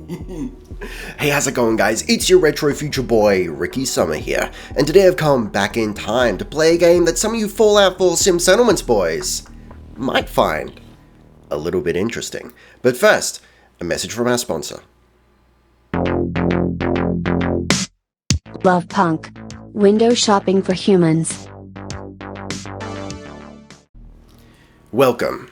Hey, how's it going, guys? It's your retro future boy, Ricky Summer here, and today I've come back in time to play a game that some of you Fallout 4 Sim Settlements boys might find a little bit interesting. But first, a message from our sponsor. Love Punk. Window shopping for humans. Welcome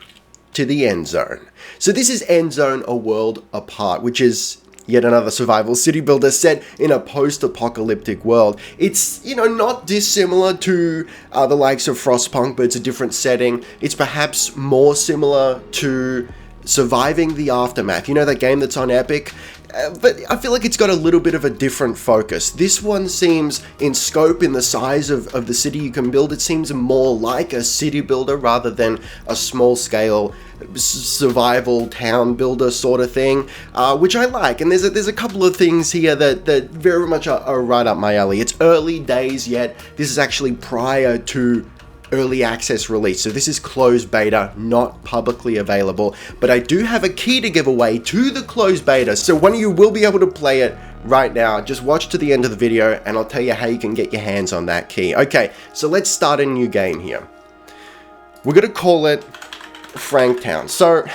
to the Endzone. So this is Endzone: A World Apart, which is yet another survival city builder set in a post-apocalyptic world. It's, not dissimilar to the likes of Frostpunk, but it's a different setting. It's perhaps more similar to Surviving the Aftermath. You know that game that's on Epic? But I feel like it's got a little bit of a different focus. This one seems, in scope, in the size of the city you can build, it seems more like a city builder rather than a small-scale survival town builder sort of thing, which I like. And there's a couple of things here that very much are right up my alley. It's early days yet. This is actually prior to early access release, so this is closed beta, not publicly available, but I do have a key to give away to the closed beta, so one of you will be able to play it right now. Just watch to the end of the video and I'll tell you how you can get your hands on that key. Okay, so let's start a new game here. We're gonna call it Franktown. So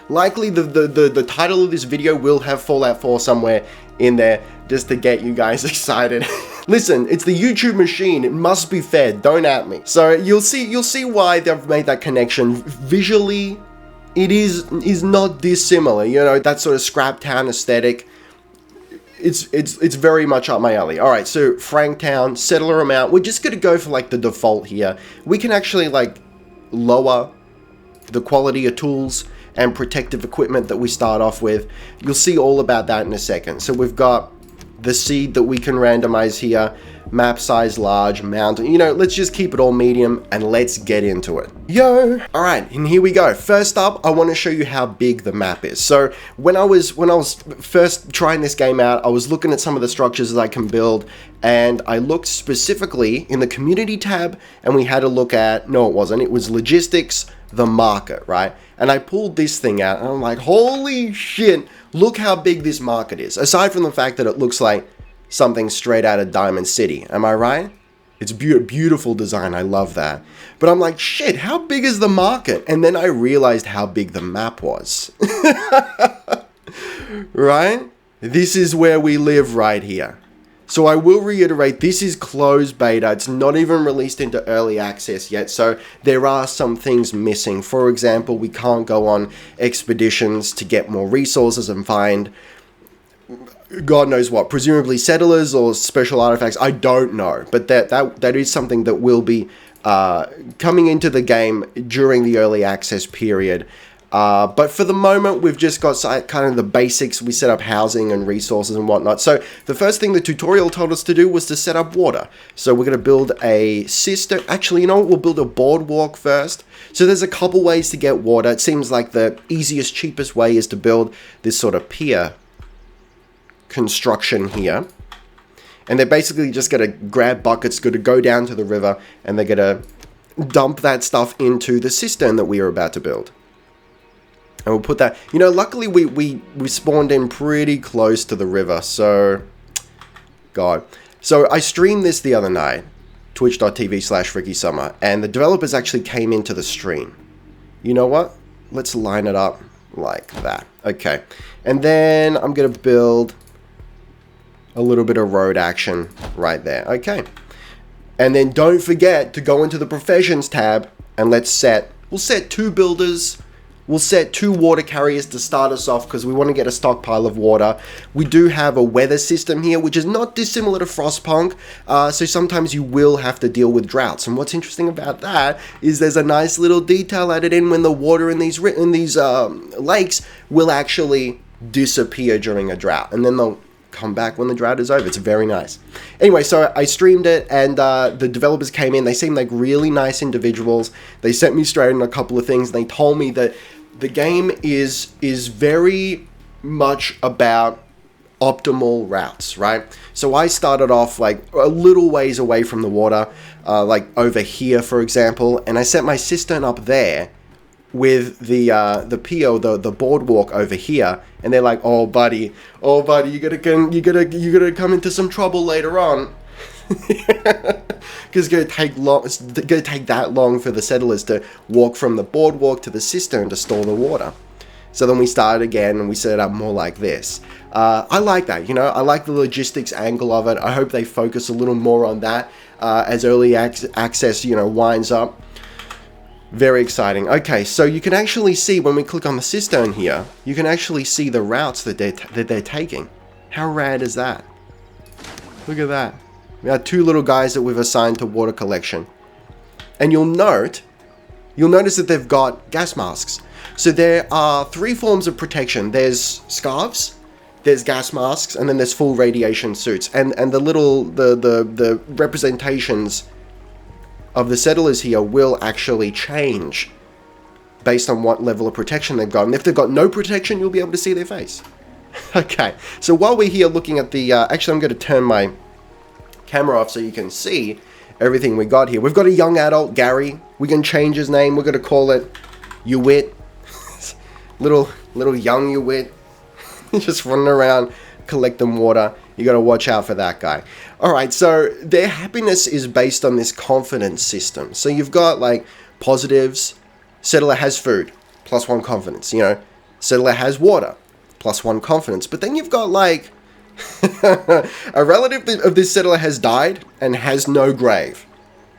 likely the title of this video will have Fallout 4 somewhere in there, just to get you guys excited. Listen, it's the YouTube machine, it must be fed, don't at me. So you'll see why they've made that connection. Visually, it is not dissimilar, that sort of scrap town aesthetic. It's very much up my alley. Alright, so Franktown, settler amount, we're just gonna go for like the default here. We can actually like lower the quality of tools and protective equipment that we start off with. You'll see all about that in a second. So we've got the seed that we can randomize here, map size large, mountain, let's just keep it all medium and let's get into it. Yo! Alright, and here we go. First up, I want to show you how big the map is. So when I was first trying this game out, I was looking at some of the structures that I can build, and I looked specifically in the community tab, and we had a look at, no it wasn't, it was logistics, the market, right? And I pulled this thing out and I'm like, holy shit, look how big this market is. Aside from the fact that it looks like something straight out of Diamond City, am I right? It's beautiful design, I love that. But I'm like, shit, how big is the market? And then I realized how big the map was. Right? This is where we live right here. So I will reiterate, this is closed beta, it's not even released into early access yet, so there are some things missing. For example, we can't go on expeditions to get more resources and find God knows what, presumably settlers or special artifacts, I don't know, but that is something that will be coming into the game during the early access period. But for the moment, we've just got kind of the basics. We set up housing and resources and whatnot. So the first thing the tutorial told us to do was to set up water. So we're going to build a cistern. Actually, you know what? We'll build a boardwalk first. So there's a couple ways to get water. It seems like the easiest, cheapest way is to build this sort of pier construction here. And they're basically just going to grab buckets, going to go down to the river, and they're going to dump that stuff into the cistern that we are about to build. And we'll put that, luckily we spawned in pretty close to the river, so, God. So I streamed this the other night, twitch.tv/RickySummer, and the developers actually came into the stream. You know what? Let's line it up like that. Okay. And then I'm going to build a little bit of road action right there. Okay. And then don't forget to go into the professions tab and we'll set 2 builders. We'll set 2 water carriers to start us off because we want to get a stockpile of water. We do have a weather system here, which is not dissimilar to Frostpunk, so sometimes you will have to deal with droughts. And what's interesting about that is there's a nice little detail added in when the water in these lakes will actually disappear during a drought, and then they'll come back when the drought is over. It's very nice. Anyway, so I streamed it, and the developers came in. They seemed like really nice individuals. They sent me straight on a couple of things. They told me that the game is very much about optimal routes, right? So I started off like a little ways away from the water, like over here, for example, and I set my cistern up there with the pier, the boardwalk over here, and they're like, oh buddy, you gotta come into some trouble later on. Because it's gonna take that long for the settlers to walk from the boardwalk to the cistern to store the water. So then we started again and we set it up more like this. I like that, I like the logistics angle of it. I hope they focus a little more on that as early access, winds up. Very exciting. Okay, so you can actually see when we click on the cistern here, you can actually see the routes that they're taking. How rad is that? Look at that. We have 2 little guys that we've assigned to water collection. And you'll notice that they've got gas masks. So there are 3 forms of protection. There's scarves, there's gas masks, and then there's full radiation suits. And the representations of the settlers here will actually change based on what level of protection they've got. And if they've got no protection, you'll be able to see their face. Okay, so while we're here looking at the... actually, I'm going to turn my camera off so you can see everything we got here. We've got a young adult, Gary. We can change his name. We're going to call it Uwit. little young Uwit. Just running around collecting water. You got to watch out for that guy. All right, so their happiness is based on this confidence system. So you've got like positives. Settler has food, +1 confidence. Settler has water, +1 confidence. But then you've got like a relative of this settler has died and has no grave,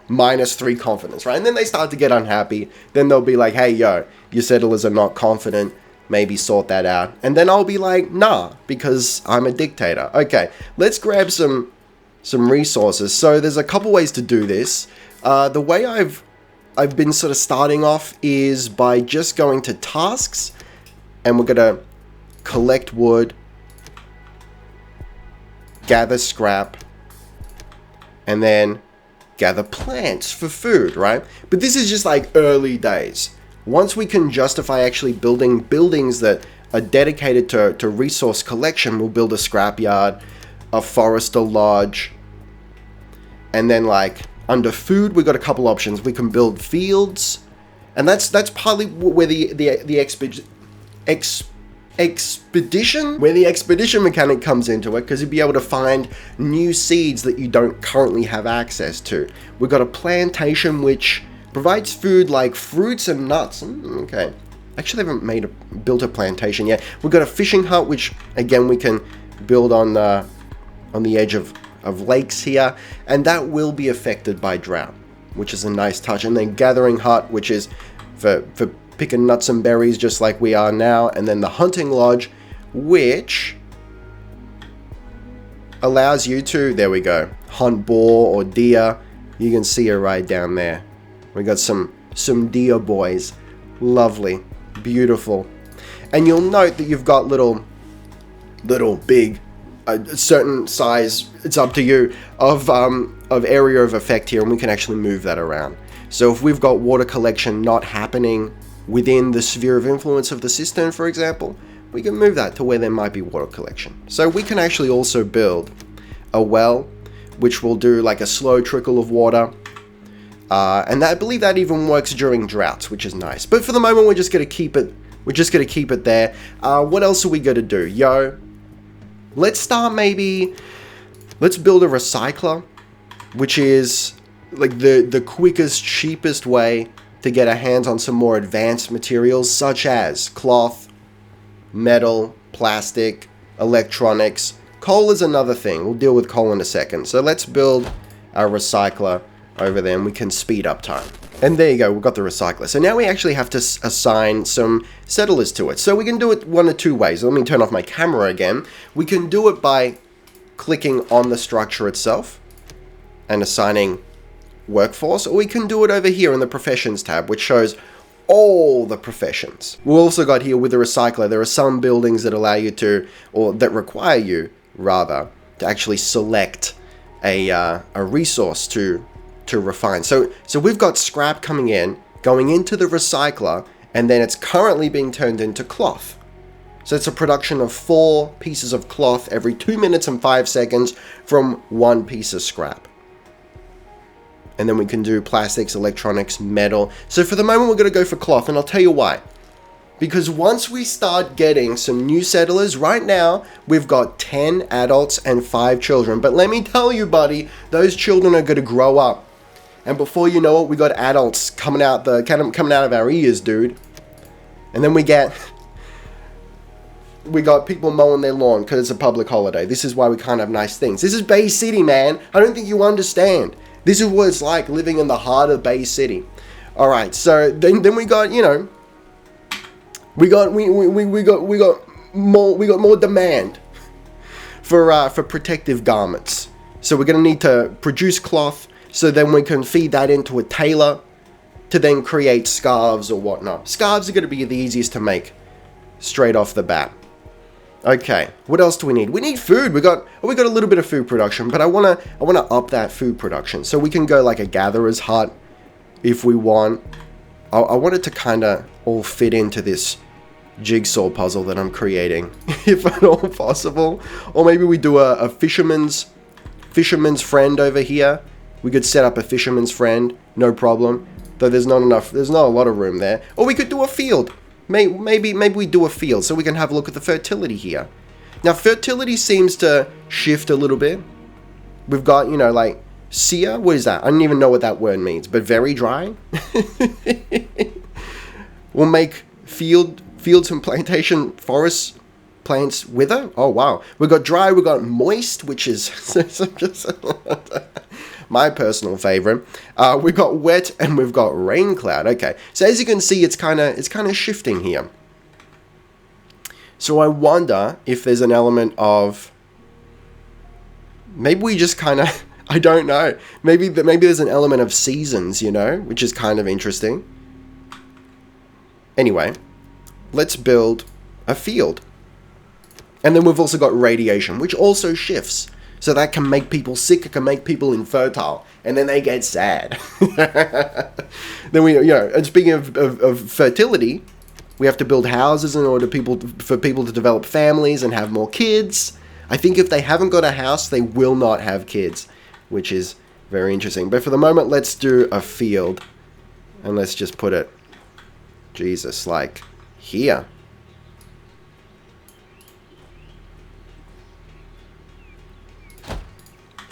-3 confidence, right? And then they start to get unhappy. Then they'll be like, hey, yo, your settlers are not confident. Maybe sort that out. And then I'll be like, nah, because I'm a dictator. Okay, let's grab some resources. So there's a couple ways to do this. The way I've been sort of starting off is by just going to tasks, and we're gonna collect wood, gather scrap, and then gather plants for food, right? But this is just like early days. Once we can justify actually building buildings that are dedicated to resource collection, we'll build a scrapyard, a forester lodge, and then like under food, we've got a couple options. We can build fields, and that's partly where the expedition mechanic comes into it, because you'll be able to find new seeds that you don't currently have access to. We've got a plantation which provides food like fruits and nuts. Okay, actually I haven't built a plantation yet. We've got a fishing hut, which again we can build on the edge of lakes here, and that will be affected by drought, which is a nice touch. And then gathering hut, which is for picking nuts and berries just like we are now. And then the hunting lodge, which allows you to, there we go, hunt boar or deer. You can see it right down there. We got some deer boys. Lovely, beautiful. And you'll note that you've got little big, a certain size, it's up to you, of area of effect here, and we can actually move that around. So if we've got water collection not happening within the sphere of influence of the cistern, for example, we can move that to where there might be water collection. So we can actually also build a well, which will do like a slow trickle of water. And I believe that even works during droughts, which is nice. But for the moment, we're just going to keep it. We're just going to keep it there. What else are we going to do? Yo, let's start let's build a recycler, which is like the quickest, cheapest way to get our hands on some more advanced materials, such as cloth, metal, plastic, electronics. Coal is another thing. We'll deal with coal in a second. So let's build our recycler over there, and we can speed up time. And there you go, we've got the recycler. So now we actually have to assign some settlers to it. So we can do it one of 2 ways. Let me turn off my camera again. We can do it by clicking on the structure itself and assigning workforce, or we can do it over here in the professions tab, which shows all the professions. We've also got here with the recycler, there are some buildings that allow you to, or that require you rather, to actually select a resource to refine. So we've got scrap coming in, going into the recycler, and then it's currently being turned into cloth. So it's a production of 4 pieces of cloth every 2 minutes and 5 seconds from 1 piece of scrap. And then we can do plastics, electronics, metal. So for the moment, we're going to go for cloth, and I'll tell you why. Because once we start getting some new settlers, right now, we've got 10 adults and 5 children. But let me tell you, buddy, those children are going to grow up. And before you know it, we got adults coming out of our ears, dude. And then we got people mowing their lawn because it's a public holiday. This is why we can't have nice things. This is Bay City, man. I don't think you understand. This is what it's like living in the heart of Bay City. All right, so then we got, you know, we got more demand for protective garments. So we're gonna need to produce cloth, so then we can feed that into a tailor to then create scarves or whatnot. Scarves are gonna be the easiest to make straight off the bat. Okay, what else do we need? We need food. We got a little bit of food production, but I wanna up that food production so we can go like a gatherer's hut if we want. I want it to kind of all fit into this jigsaw puzzle that I'm creating, if at all possible. Or maybe we do a fisherman's friend over here. We could set up a fisherman's friend, no problem. Though there's not a lot of room there. Or we could do a field. Maybe we do a field so we can have a look at the fertility here. Now, fertility seems to shift a little bit. We've got, you know, like, sear. What is that? I don't even know what that word means, but very dry. We'll make fields and plantation forests plants wither. Oh, wow. We've got dry, we've got moist, which is my personal favorite. We've got wet and we've got rain cloud. Okay, so as you can see, it's kind of shifting here. So I wonder if there's an element of, maybe we just kind of, I don't know. Maybe there's an element of seasons, you know, which is kind of interesting. Anyway, let's build a field. And then we've also got radiation, which also shifts. So that can make people sick, it can make people infertile, and then they get sad. Then we, you know, and speaking of fertility, we have to build houses in order for people to develop families and have more kids. I think if they haven't got a house, they will not have kids, which is very interesting. But for the moment, let's do a field, and let's just put it, Jesus, like here.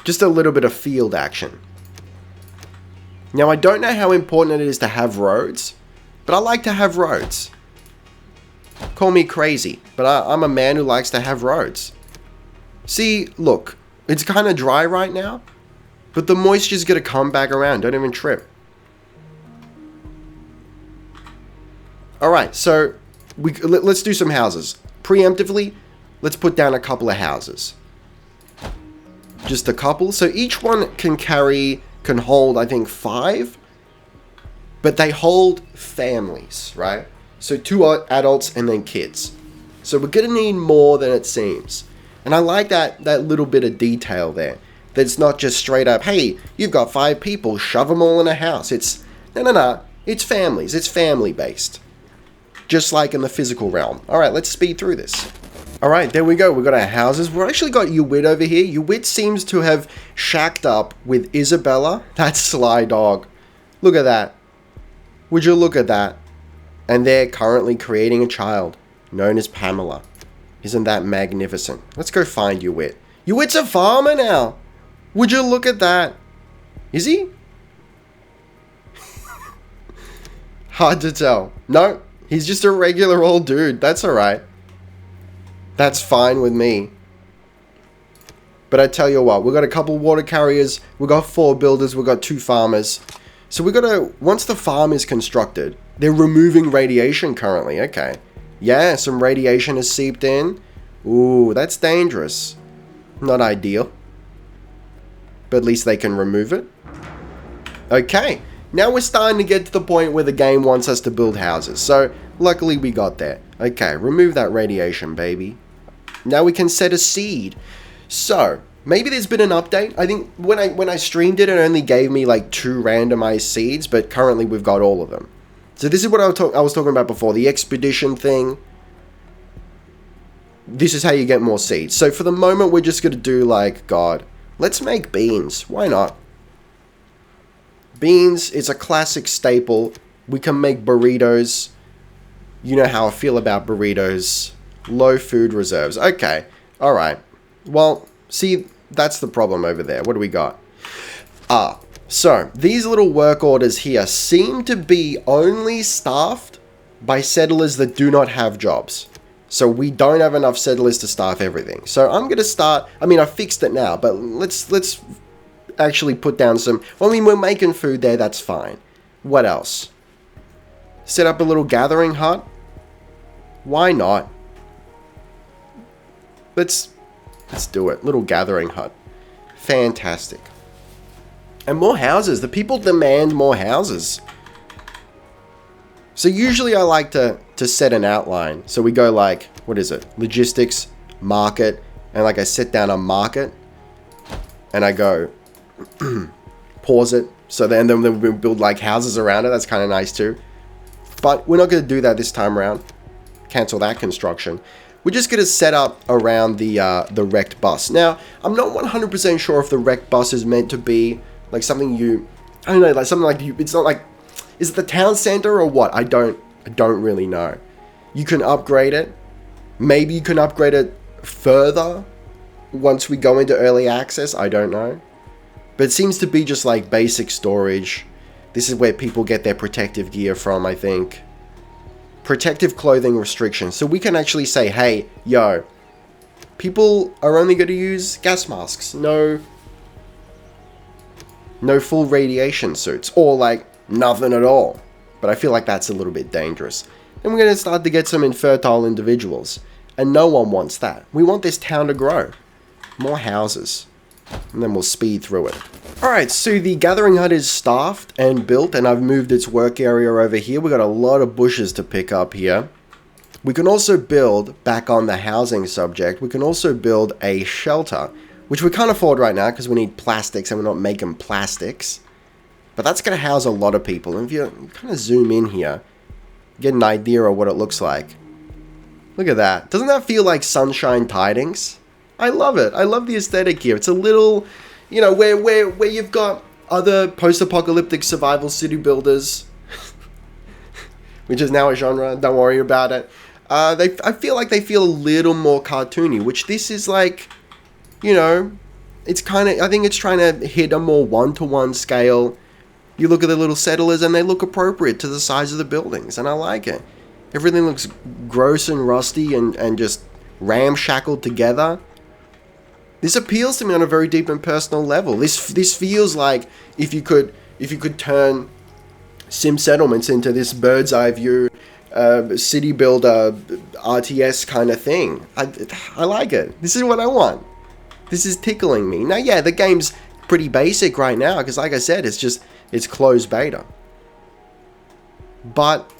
Just a little bit of field action. Now, I don't know how important it is to have roads, but I like to have roads. Call me crazy, but I'm a man who likes to have roads. See, look, it's kind of dry right now, but the moisture's going to come back around. Don't even trip. All right, so let's do some houses. Preemptively, let's put down a couple of houses. Just a couple. So each one can hold, I think, 5. But they hold families, right? So 2 adults and then kids. So we're going to need more than it seems. And I like that little bit of detail there. That's not just straight up, hey, you've got 5 people, shove them all in a house. It's, no. It's families. It's family based. Just like in the physical realm. All right, let's speed through this. All right, there we go. We've got our houses. We've actually got Uwit over here. Uwit seems to have shacked up with Isabella. That sly dog. Look at that. Would you look at that? And they're currently creating a child known as Pamela. Isn't that magnificent? Let's go find Uwit. Uwit's a farmer now. Would you look at that? Is he? Hard to tell. No, he's just a regular old dude. That's all right. That's fine with me. But I tell you what, we've got a couple water carriers, we've got 4 builders, we've got 2 farmers. So we've got to, once the farm is constructed, they're removing radiation currently. Okay. Yeah, some radiation has seeped in. Ooh, that's dangerous. Not ideal. But at least they can remove it. Okay. Now we're starting to get to the point where the game wants us to build houses. So, luckily we got there. Okay, remove that radiation, baby. Now we can set a seed. So, maybe there's been an update. I think when I streamed it, it only gave me like 2 randomized seeds, but currently we've got all of them. So this is what I was talking about before, the expedition thing. This is how you get more seeds. So for the moment, we're just going to do like, God, let's make beans. Why not? Beans, it's a classic staple. We can make burritos. You know how I feel about burritos. Low food reserves. Okay. All right. Well, see, that's the problem over there. What do we got? So these little work orders here seem to be only staffed by settlers that do not have jobs. So we don't have enough settlers to staff everything. So I'm going to start, I mean, I fixed it now, but let's actually put down some, well, I mean, we're making food there, that's fine. What else? Set up a little gathering hut. Why not? Let's do it. Little gathering hut. Fantastic. And more houses. The people demand more houses. So usually I like to set an outline. So we go like, what is it? Logistics, market, and like I set down a market and I go pause it. So then we build like houses around it. That's kind of nice too. But we're not going to do that this time around. Cancel that construction. We're just going to set up around the wrecked bus. Now, I'm not 100% sure if the wrecked bus is meant to be like something I don't know, like something like it's not like, is it the town center or what? I don't really know. You can upgrade it. Maybe you can upgrade it further once we go into early access. I don't know. But it seems to be just like basic storage. This is where people get their protective gear from, I think. Protective clothing restrictions. So we can actually say, hey, yo, people are only going to use gas masks. No full radiation suits. Or like nothing at all. But I feel like that's a little bit dangerous. And we're going to start to get some infertile individuals. And no one wants that. We want this town to grow. More houses. And then we'll speed through it. Alright, so the gathering hut is staffed and built, and I've moved its work area over here. We've got a lot of bushes to pick up here. We can also build, back on the housing subject, we can also build a shelter, which we can't afford right now because we need plastics and we're not making plastics. But that's going to house a lot of people. And if you kind of zoom in here, get an idea of what it looks like. Look at that. Doesn't that feel like Sunshine Tidings? I love it. I love the aesthetic here. It's a little, you know, where you've got other post-apocalyptic survival city builders, which is now a genre. Don't worry about it. I feel like they feel a little more cartoony, which this is like, you know, it's kind of, I think it's trying to hit a more one-to-one scale. You look at the little settlers and they look appropriate to the size of the buildings, and I like it. Everything looks gross and rusty and just ramshackled together. This appeals to me on a very deep and personal level. This feels like if you could turn sim settlements into this bird's eye view city builder RTS kind of thing. I like it. This is what I want. This is tickling me. Now, yeah, the game's pretty basic right now because, like I said, it's closed beta. But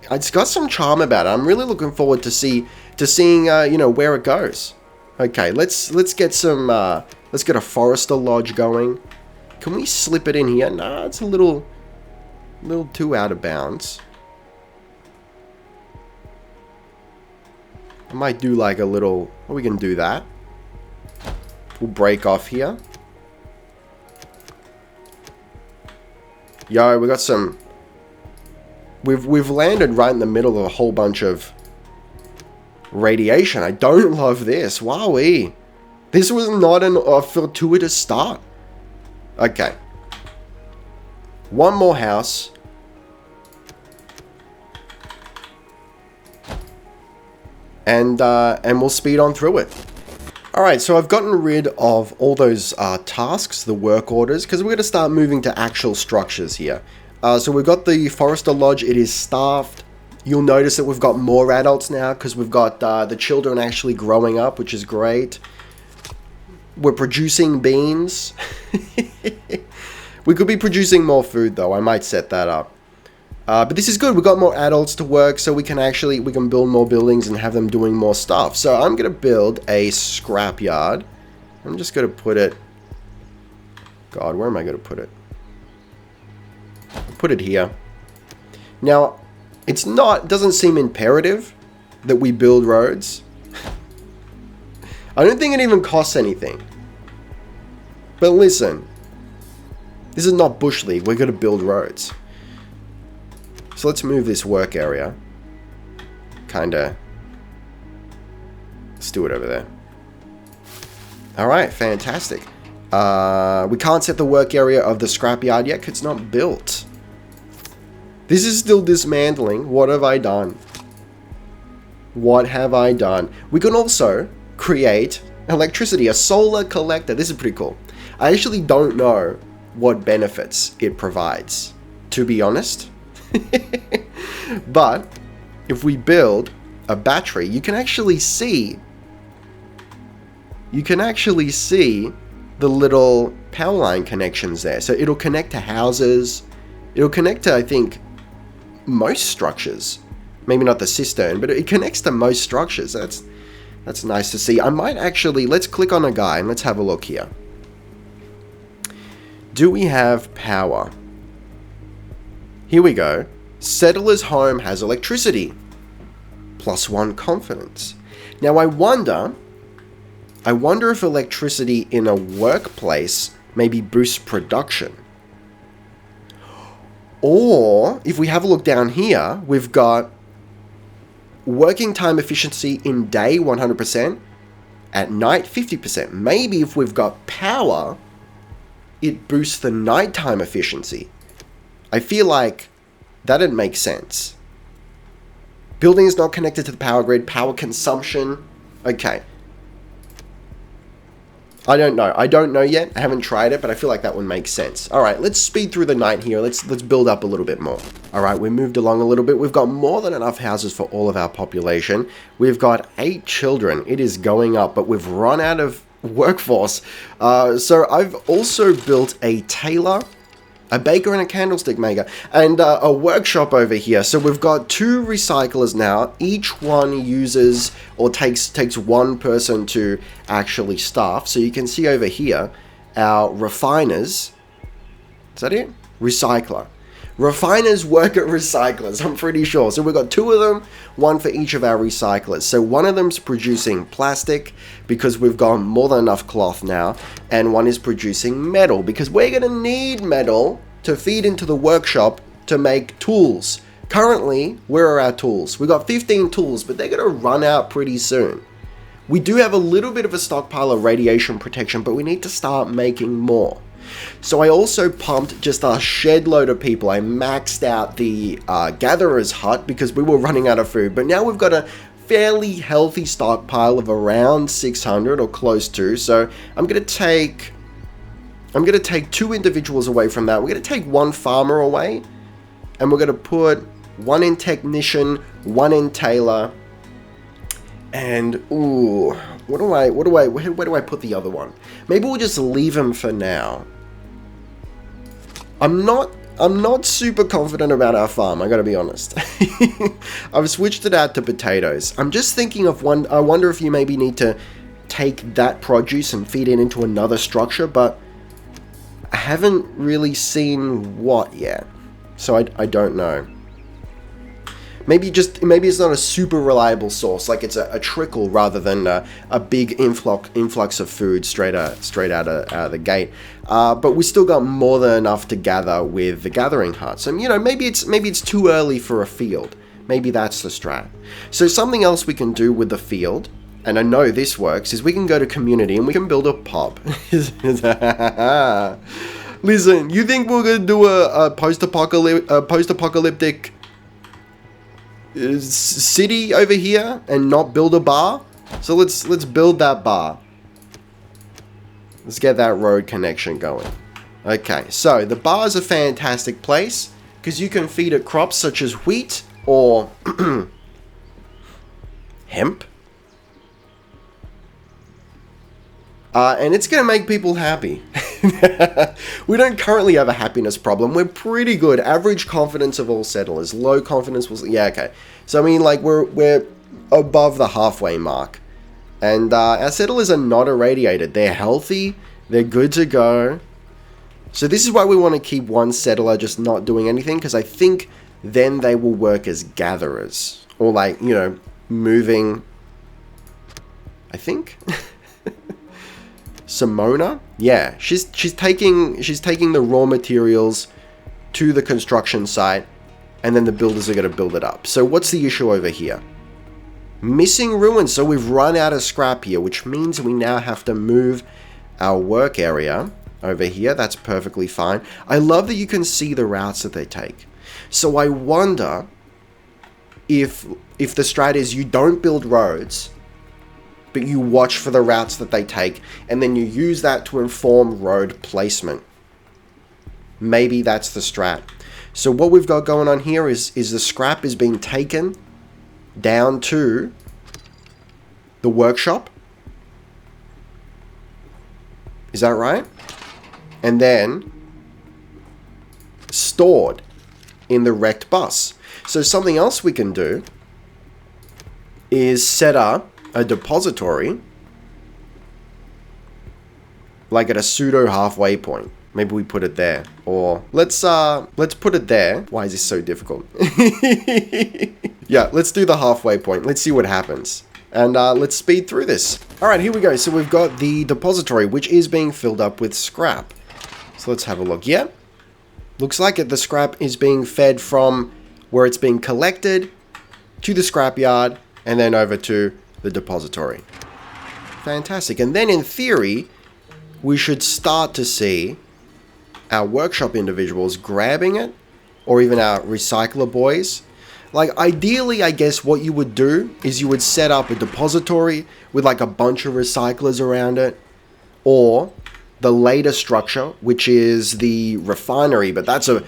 it's got some charm about it. I'm really looking forward to seeing you know, where it goes. Okay, let's get some let's get a Forester Lodge going. Can we slip it in here? Nah, it's a little too out of bounds. I might do like a little, well, we can do that. We'll break off here. Yo, we got some, we've landed right in the middle of a whole bunch of radiation. I don't love this. Wowee. This was not a fortuitous start. Okay. One more house. And we'll speed on through it. Alright, so I've gotten rid of all those tasks, the work orders, because we're going to start moving to actual structures here. So we've got the Forester Lodge. It is staffed. You'll notice that we've got more adults now because we've got the children actually growing up, which is great. We're producing beans. We could be producing more food though. I might set that up. But this is good. We've got more adults to work, so we can build more buildings and have them doing more stuff. So I'm going to build a scrapyard. I'm just going to put it... God, where am I going to put it? I'll put it here. Now, it doesn't seem imperative that we build roads. I don't think it even costs anything. But listen, This is not Bush League. We're going to build roads. So let's move this work area. Kinda. Let's do it over there. Alright, fantastic. We can't set the work area of the scrapyard yet because it's not built. This is still dismantling. What have I done? What have I done? We can also create electricity, a solar collector. This is pretty cool. I actually don't know what benefits it provides, to be honest. But if we build a battery, you can actually see the little power line connections there. So it'll connect to houses. It'll connect to, I think, most structures. Maybe not the cistern, but it connects to most structures. That's nice to see. I might actually, let's click on a guy and let's have a look here. Do we have power? Here we go. Settler's home has electricity. +1 confidence. Now I wonder if electricity in a workplace maybe boosts production. Or if we have a look down here, we've got working time efficiency in day 100%, at night 50%. Maybe if we've got power, it boosts the nighttime efficiency. I feel like that'd make sense. Building is not connected to the power grid. Power consumption. Okay. I don't know. I don't know yet. I haven't tried it, but I feel like that one makes sense. All right, let's speed through the night here. Let's build up a little bit more. All right, we moved along a little bit. We've got more than enough houses for all of our population. We've got 8 children. It is going up, but we've run out of workforce. So I've also built a tailor, a baker, and a candlestick maker, and a workshop over here. So we've got 2 recyclers now. Each one uses or takes one person to actually staff. So you can see over here our refiners. Is that it? Recycler. Refiners work at recyclers, I'm pretty sure. So we've got 2 of them, 1 for each of our recyclers. So one of them's producing plastic because we've got more than enough cloth now, and one is producing metal because we're going to need metal to feed into the workshop to make tools. Currently, where are our tools? We've got 15 tools, but they're going to run out pretty soon. We do have a little bit of a stockpile of radiation protection, but we need to start making more. So I also pumped just a shed load of people. I maxed out the gatherer's hut because we were running out of food. But now we've got a fairly healthy stockpile of around 600 or close to. So I'm going to take 2 individuals away from that. We're going to take 1 farmer away. And we're going to put 1 in technician, 1 in tailor. And, ooh, where do I put the other one? Maybe we'll just leave him for now. I'm not super confident about our farm, I gotta be honest. I've switched it out to potatoes. I'm just thinking of one. I wonder if you maybe need to take that produce and feed it into another structure, but I haven't really seen what yet. So I don't know. Maybe it's not a super reliable source, like it's a trickle rather than a big influx of food straight out of the gate. But we still got more than enough to gather with the gathering hut. So maybe it's too early for a field. Maybe that's the strat. So something else we can do with the field, and I know this works, is we can go to community and we can build a pub. Listen, you think we're gonna do a post-apocalyptic city over here and not build a bar? So let's build that bar. Let's get that road connection going. Okay, so the bar is a fantastic place because you can feed it crops such as wheat or hemp. And it's going to make people happy. We don't currently have a happiness problem. We're pretty good. Average confidence of all settlers. Low confidence was... Yeah, okay. So, I mean, like, we're above the halfway mark. And our settlers are not irradiated. They're healthy. They're good to go. So this is why we want to keep 1 settler just not doing anything. Because I think then they will work as gatherers. Or, like, moving... I think... Simona? Yeah, she's taking the raw materials to the construction site, and then the builders are going to build it up. So what's the issue over here? Missing ruins. So we've run out of scrap here, which means we now have to move our work area over here. That's perfectly fine. I love that you can see the routes that they take. So I wonder if the strat is you don't build roads, but you watch for the routes that they take, and then you use that to inform road placement. Maybe that's the strat. So what we've got going on here is the scrap is being taken down to the workshop. Is that right? And then stored in the wrecked bus. So something else we can do is set up a depository like at a pseudo halfway point. Maybe we put it there, or let's put it there. Why is this so difficult? Yeah, let's do the halfway point. Let's see what happens, and let's speed through this. All right, here we go. So we've got the depository, which is being filled up with scrap. So let's have a look. Yeah, looks like it. The scrap is being fed from where it's being collected to the scrapyard, and then over to the depository. Fantastic. And then in theory, we should start to see our workshop individuals grabbing it, or even our recycler boys. Like ideally, I guess what you would do is you would set up a depository with like a bunch of recyclers around it, or the later structure, which is the refinery, but that's a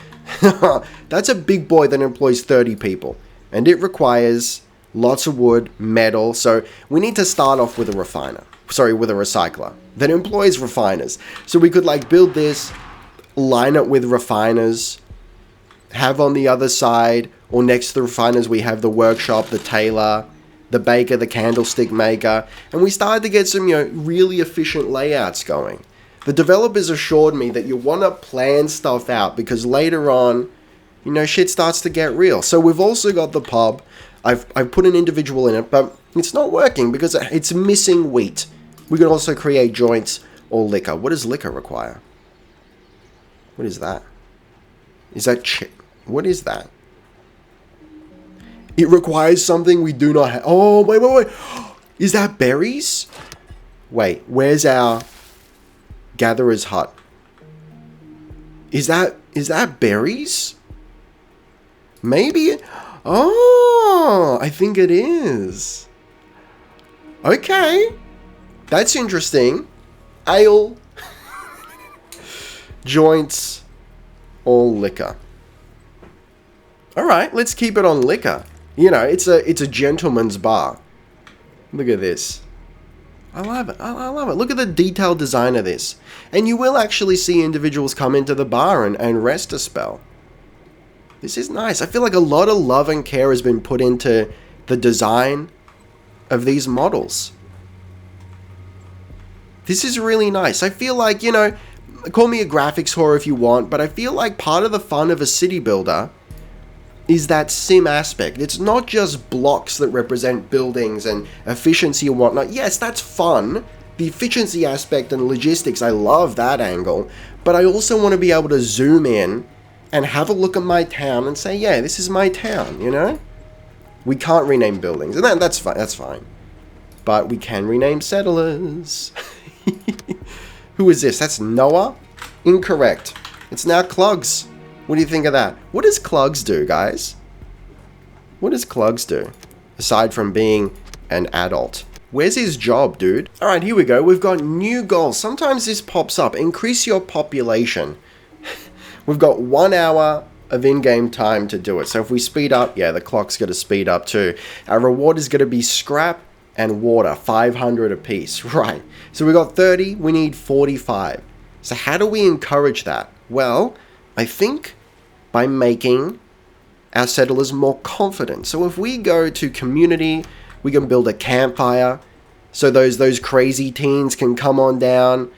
that's a big boy that employs 30 people, and it requires lots of wood, metal. So we need to start off with a recycler that employs refiners. So we could like build this, line it with refiners, have on the other side or next to the refiners we have the workshop, the tailor, the baker, the candlestick maker, and we started to get some really efficient layouts going. The developers assured me that you want to plan stuff out because later on shit starts to get real. So we've also got the pub. I've put an individual in it, but it's not working because it's missing wheat. We can also create joints or liquor. What does liquor require? What is that? Is that what is that? It requires something we do not have. Oh, wait. Is that berries? Wait, where's our gatherer's hut? Is that berries? Maybe. Oh, I think it is. Okay. That's interesting. Ale, joints, or liquor. All right, let's keep it on liquor. It's a gentleman's bar. Look at this. I love it. I love it. Look at the detailed design of this. And you will actually see individuals come into the bar and rest a spell. This is nice. I feel like a lot of love and care has been put into the design of these models. This is really nice. I feel like, call me a graphics whore if you want, but I feel like part of the fun of a city builder is that sim aspect. It's not just blocks that represent buildings and efficiency and whatnot. Yes, that's fun. The efficiency aspect and logistics, I love that angle. But I also want to be able to zoom in and have a look at my town and say, yeah, this is my town, We can't rename buildings, and that's fine. But we can rename settlers. Who is this? That's Noah? Incorrect. It's now Clugs. What do you think of that? What does Clugs do, guys? What does Clugs do? Aside from being an adult. Where's his job, dude? Alright, here we go. We've got new goals. Sometimes this pops up. Increase your population. We've got 1 hour of in-game time to do it. So if we speed up, yeah, the clock's going to speed up too. Our reward is going to be scrap and water, 500 apiece. Right. So we got 30, we need 45. So how do we encourage that? Well, I think by making our settlers more confident. So if we go to community, we can build a campfire so those crazy teens can come on down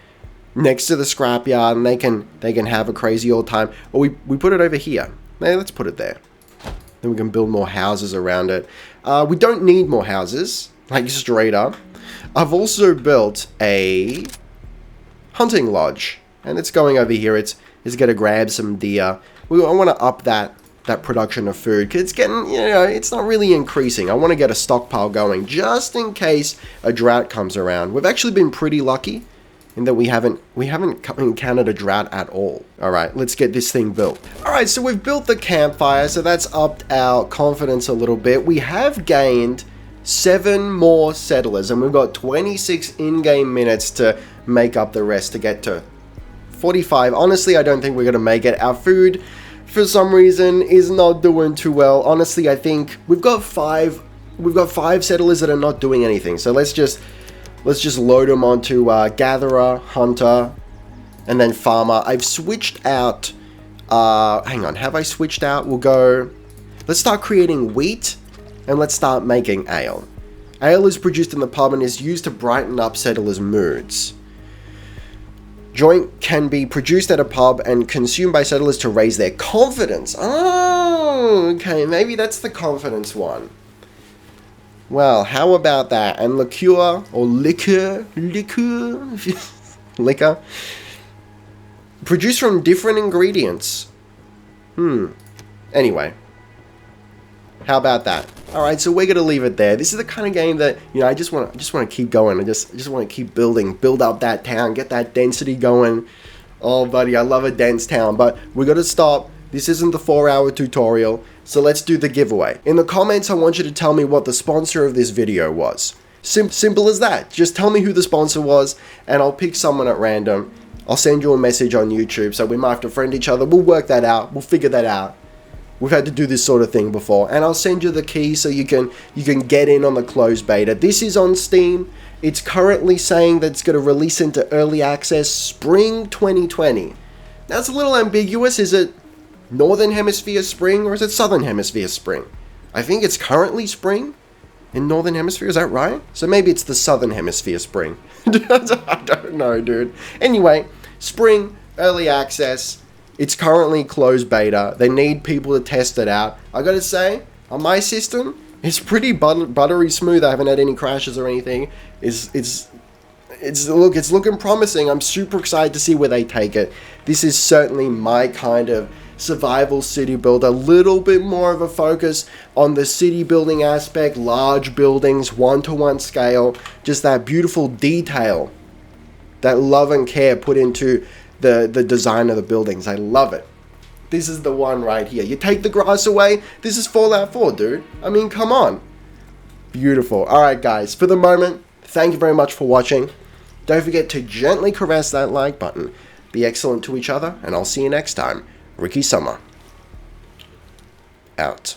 next to the scrapyard and they can have a crazy old time. Or we put it over here. Hey, let's put it there. Then we can build more houses around it. We don't need more houses, like straight up. I've also built a hunting lodge. And it's going over here. It's going to grab some deer. I want to up that production of food, because it's getting, it's not really increasing. I want to get a stockpile going just in case a drought comes around. We've actually been pretty lucky in that we haven't encountered a drought at all. All right, let's get this thing built. All right, so we've built the campfire, so that's upped our confidence a little bit. We have gained 7 more settlers, and we've got 26 in-game minutes to make up the rest to get to 45. Honestly, I don't think we're gonna make it. Our food, for some reason, is not doing too well. Honestly, I think we've got five settlers that are not doing anything. So let's just load them onto gatherer, hunter, and then farmer. I've switched out. Hang on, have I switched out? We'll go. Let's start creating wheat, and let's start making ale. Ale is produced in the pub and is used to brighten up settlers' moods. Joint can be produced at a pub and consumed by settlers to raise their confidence. Oh, okay, maybe that's the confidence one. Well, how about that? And liqueur, or liquor, produced from different ingredients. Anyway, how about that? All right, so we're gonna leave it there. This is the kind of game that I just want to keep going. I just want to keep build up that town, get that density going. Oh, buddy, I love a dense town, but we got to stop. This isn't the 4-hour tutorial, so let's do the giveaway. In the comments, I want you to tell me what the sponsor of this video was. Simple as that. Just tell me who the sponsor was, and I'll pick someone at random. I'll send you a message on YouTube, so we might have to friend each other. We'll work that out. We'll figure that out. We've had to do this sort of thing before, and I'll send you the key so you can get in on the closed beta. This is on Steam. It's currently saying that it's going to release into early access spring 2020. Now it's a little ambiguous. Is it Northern Hemisphere spring or is it Southern Hemisphere spring? I think it's currently spring in Northern Hemisphere. Is that right? So maybe it's the Southern Hemisphere spring. I don't know, dude. Anyway, spring, early access. It's currently closed beta. They need people to test it out. I gotta say, on my system, it's pretty buttery smooth. I haven't had any crashes or anything. It's looking promising. I'm super excited to see where they take it. This is certainly my kind of survival city build. A little bit more of a focus on the city building aspect, large buildings, 1-to-1 scale, just that beautiful detail, that love and care put into the design of the buildings. I love it. This is the one right here. You take the grass away, this is Fallout 4, dude. I mean, come on. Beautiful. Alright guys, for the moment, thank you very much for watching. Don't forget to gently caress that like button. Be excellent to each other, and I'll see you next time. Ricky Summer. Out.